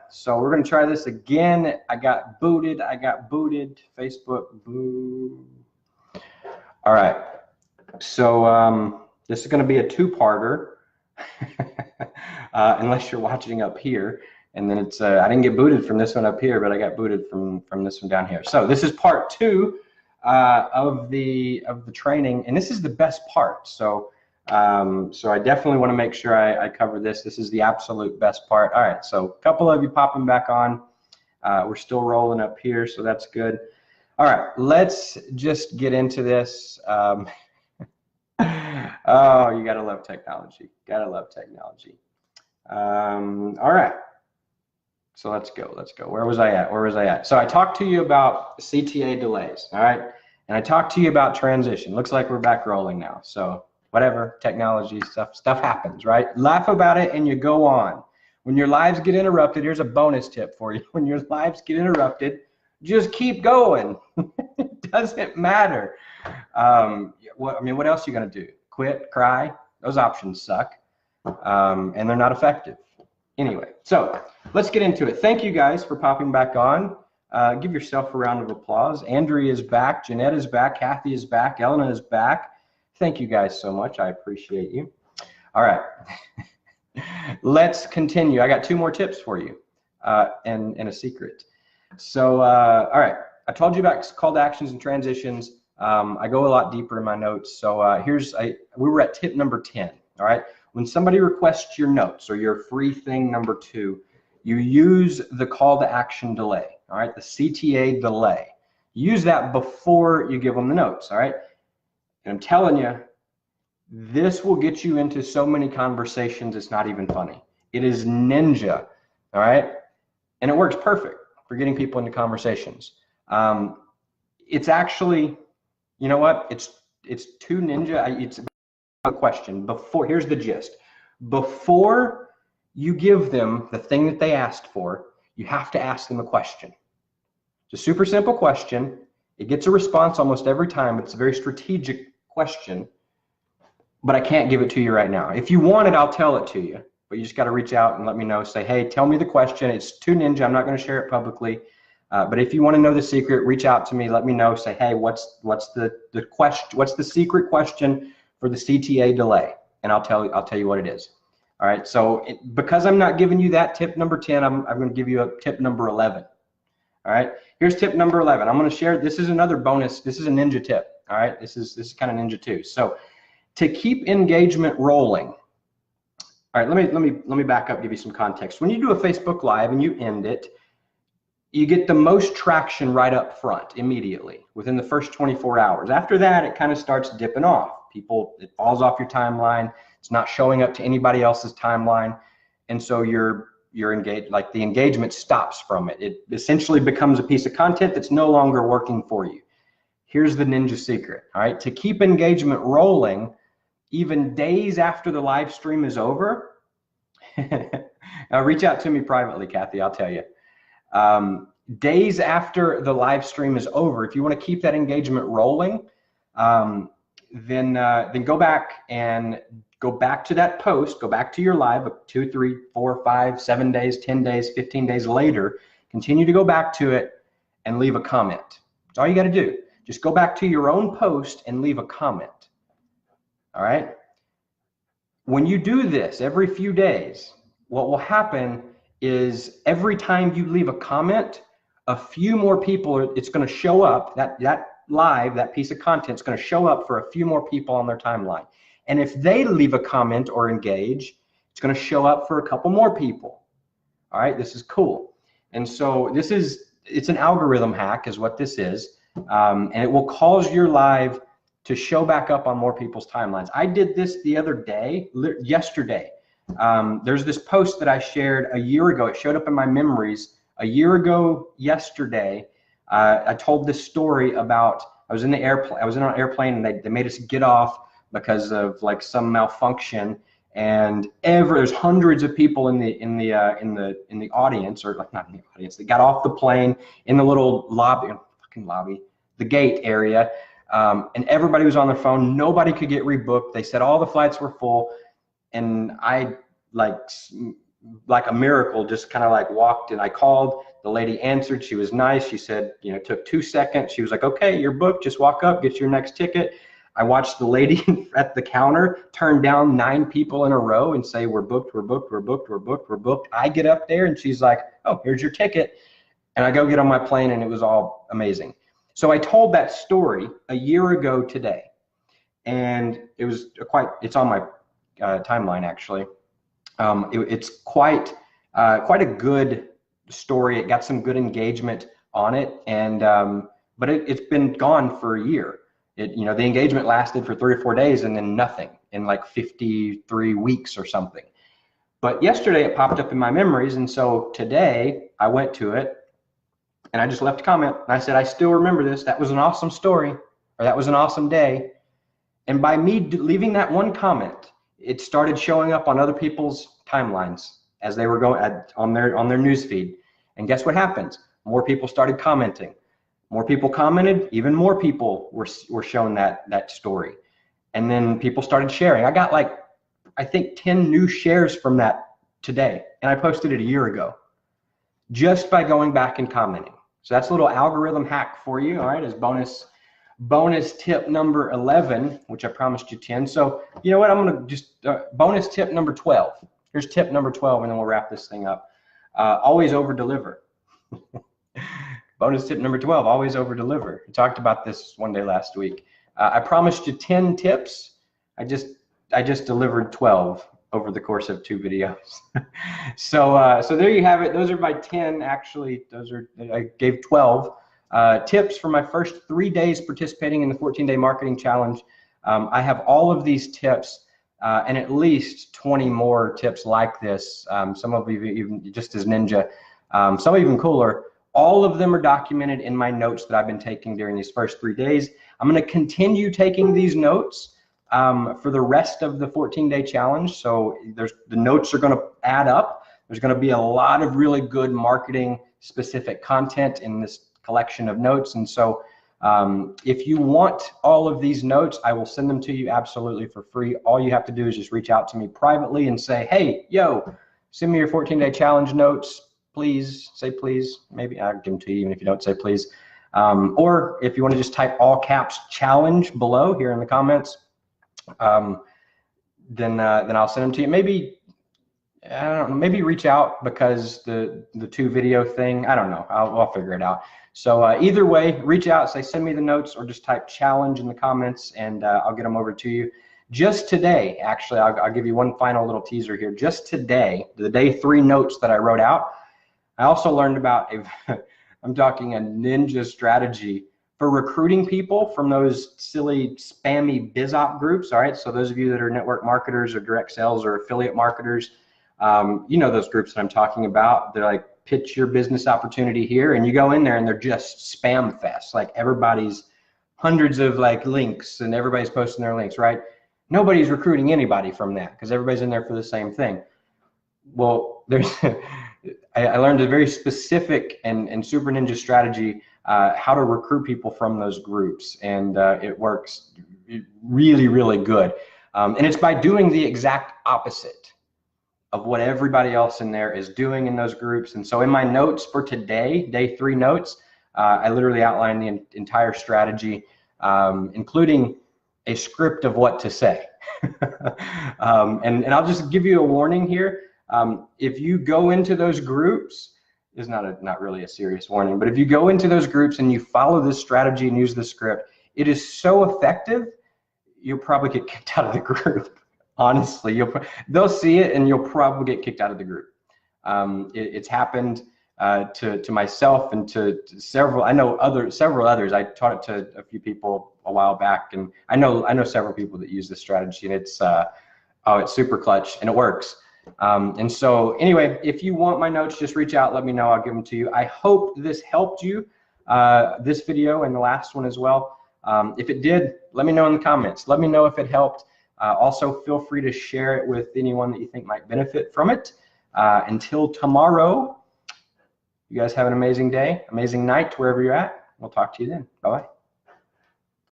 so we're going to try this again. I got booted. Facebook, boo. All right, so this is going to be a two-parter, unless you're watching up here. And then it's, I didn't get booted from this one up here, but I got booted from this one down here. So this is part 2 of the training, and this is the best part. So so I definitely want to make sure I cover this. This is the absolute best part. All right, so a couple of you popping back on. We're still rolling up here, so that's good. All right, let's just get into this. Oh, you gotta love technology. Gotta love technology. All right. So let's go. Where was I at? So I talked to you about CTA delays, all right? And I talked to you about transition. Looks like we're back rolling now. So whatever, technology stuff happens, right? Laugh about it and you go on. When your lives get interrupted, here's a bonus tip for you. When your lives get interrupted, just keep going. It doesn't matter. What else are you gonna do? Quit, cry? Those options suck, and they're not effective. Anyway, so let's get into it. Thank you guys for popping back on. Give yourself a round of applause. Andrea is back, Jeanette is back, Kathy is back, Elena is back. Thank you guys so much. I appreciate you. All right, let's continue. I got 2 more tips for you and a secret. So, all right, I told you about call to actions and transitions. I go a lot deeper in my notes. So we were at tip number 10, all right? When somebody requests your notes or your free thing number 2, you use the call to action delay, all right? The CTA delay. Use that before you give them the notes, all right? And I'm telling you, this will get you into so many conversations, it's not even funny. It is ninja, all right? And it works perfect for getting people into conversations. It's actually, you know what? It's too ninja. It's a question before. Here's the gist. Before you give them the thing that they asked for, you have to ask them a question. It's a super simple question. It gets a response almost every time. It's a very strategic question, but I can't give it to you right now. If you want it, I'll tell it to you, but you just got to reach out and let me know. Say, hey, tell me the question. It's too ninja. I'm not going to share it publicly. But if you want to know the secret, reach out to me. Let me know. Say, hey, what's the question? What's the secret question for the CTA delay? And I'll tell you what it is. All right. So because I'm not giving you that tip number 10, I'm going to give you a tip number 11. All right. Here's tip number 11. I'm going to share. This is another bonus. This is a ninja tip. All right. This is kind of ninja too. So to keep engagement rolling. All right. Let me back up. Give you some context. When you do a Facebook Live and you end it, you get the most traction right up front immediately within the first 24 hours. After that, it kind of starts dipping off. It falls off your timeline. It's not showing up to anybody else's timeline. And so you're engaged, like the engagement stops from it. It essentially becomes a piece of content that's no longer working for you. Here's the ninja secret, all right? To keep engagement rolling, even days after the live stream is over, now reach out to me privately, Kathy, I'll tell you. Days after the live stream is over, if you want to keep that engagement rolling, then go back to that post, go back to your live 2, 3, 4, 5, 7 days, 10 days, 15 days later, continue to go back to it and leave a comment. That's all you got to do. Just go back to your own post and leave a comment. All right. When you do this every few days, what will happen is every time you leave a comment, a few more people, it's going to show up, that live, that piece of content is going to show up for a few more people on their timeline. And if they leave a comment or engage, it's going to show up for a couple more people. All right, this is cool. And so it's an algorithm hack is what this is. And it will cause your live to show back up on more people's timelines. I did this the other day, yesterday. There's this post that I shared a year ago. It showed up in my memories a year ago yesterday. I told this story about I was in an airplane and they made us get off because of like some malfunction, and there's hundreds of people in the audience, or like not in the audience, they got off the plane in the little lobby, the gate area, and everybody was on their phone. Nobody could get rebooked. They said all the flights were full. And I like like a miracle, just kind of like walked, and I called. The lady answered. She was nice. She said, you know, it took 2 seconds. She was like, okay, you're booked. Just walk up, get your next ticket. I watched the lady at the counter turn down 9 people in a row and say, we're booked, we're booked, we're booked, we're booked, we're booked. I get up there and she's like, oh, here's your ticket. And I go get on my plane, and it was all amazing. So I told that story a year ago today, and it was it's on my timeline actually. It's quite a good story. It got some good engagement on it, and but it's been gone for a year. You know, the engagement lasted for 3 or 4 days, and then nothing in like 53 weeks or something. But yesterday it popped up in my memories, and so today I went to it and I just left a comment, and I said, I still remember this. That was an awesome story, or that was an awesome day. And by me leaving that one comment, it started showing up on other people's timelines as they were going on their news feed. And guess what happens? More people started commenting. More people commented, even more people were shown that story. And then people started sharing. I got like, I think 10 new shares from that today, and I posted it a year ago, just by going back and commenting. So that's a little algorithm hack for you, all right, as bonus tip number 11, which I promised you 10. So you know what, I'm gonna just, bonus tip number 12. Here's tip number 12, and then we'll wrap this thing up. Always over deliver. Bonus tip number 12, always over deliver. We talked about this one day last week. I promised you 10 tips. I just delivered 12 over the course of 2 videos. So there you have it. Those are my 10, actually. I gave 12 tips for my first 3 days participating in the 14-day marketing challenge. I have all of these tips and at least 20 more tips like this. Some of you even just as ninja, some even cooler. All of them are documented in my notes that I've been taking during these first 3 days. I'm going to continue taking these notes for the rest of the 14-day challenge. So the notes are going to add up. There's going to be a lot of really good marketing specific content in this collection of notes. And so if you want all of these notes, I will send them to you absolutely for free. All you have to do is just reach out to me privately and say, hey, yo, send me your 14-day challenge notes. Please, say please. Maybe I'll give them to you even if you don't say please. Or if you want to just type all caps challenge below here in the comments, then I'll send them to you. Maybe, I don't know, maybe reach out because the 2 video thing, I don't know, I'll figure it out. So either way, reach out, say send me the notes, or just type challenge in the comments, and I'll get them over to you. Just today, actually, I'll give you one final little teaser here. Just today, the day 3 notes that I wrote out, I also learned about I'm talking a ninja strategy for recruiting people from those silly spammy biz op groups. All right, so those of you that are network marketers or direct sales or affiliate marketers, you know those groups that I'm talking about. They're like, pitch your business opportunity here, and you go in there and they're just spam fest. Like everybody's hundreds of like links and everybody's posting their links, right? Nobody's recruiting anybody from that because everybody's in there for the same thing. Well, there's I learned a very specific and super ninja strategy how to recruit people from those groups, and it works really, really good. And it's by doing the exact opposite of what everybody else in there is doing in those groups. And so in my notes for today, day 3 notes, I literally outlined the entire strategy, including a script of what to say. And I'll just give you a warning here. If you go into those groups, is not really a serious warning, but if you go into those groups and you follow this strategy and use the script, it is so effective, you'll probably get kicked out of the group. Honestly, they'll see it and you'll probably get kicked out of the group. It's happened to myself and to several. I know several others. I taught it to a few people a while back, and I know several people that use this strategy, and it's super clutch and it works. And so anyway, if you want my notes, just reach out, let me know, I'll give them to you. I hope this helped you, this video and the last one as well. If it did, let me know in the comments. Let me know if it helped. Also, feel free to share it with anyone that you think might benefit from it. Until tomorrow, you guys have an amazing day, amazing night, wherever you're at. We'll talk to you then. Bye-bye.